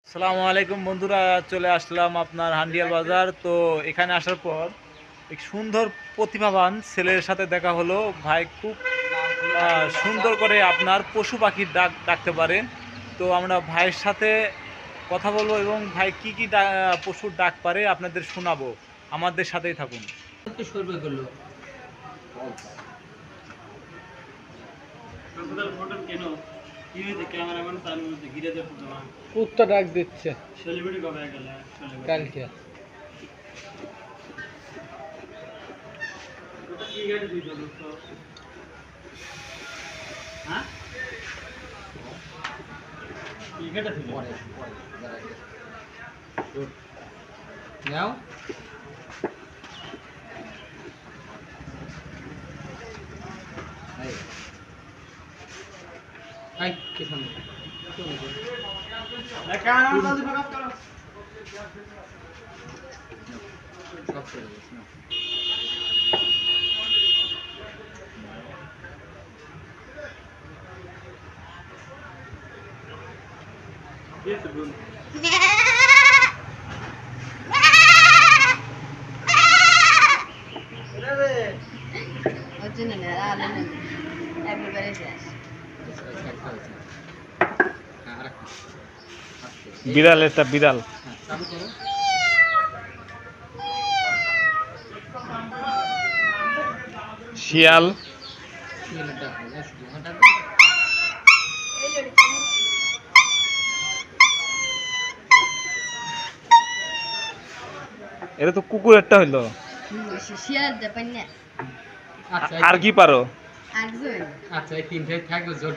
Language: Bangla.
আসসালামু আলাইকুম বন্ধুরা, চলে আসলাম আপনার হান্ডিয়াল বাজার। তো এখানে আসার পর এক সুন্দর প্রতিভাবান ছেলের সাথে দেখা হলো। ভাই খুব সুন্দর করে আপনার পশু পাখির ডাক ডাকতে পারে। তো আমরা ভাইয়ের সাথে কথা বলবো এবং ভাই কি কি পশুর ডাক পারে আপনাদের শোনাবো। আমাদের সাথেই থাকুন। কুত্তা ডাক দিচ্ছে কালকে। নাও আই কি সামনে সব ছেড়ে দিস না। বিড়াল, এটা বিড়াল। শিয়াল, এটা তো কুকুরেরটা হইলো। আর কি পারো? আচ্ছা এই তিনটাই থাকবে জোর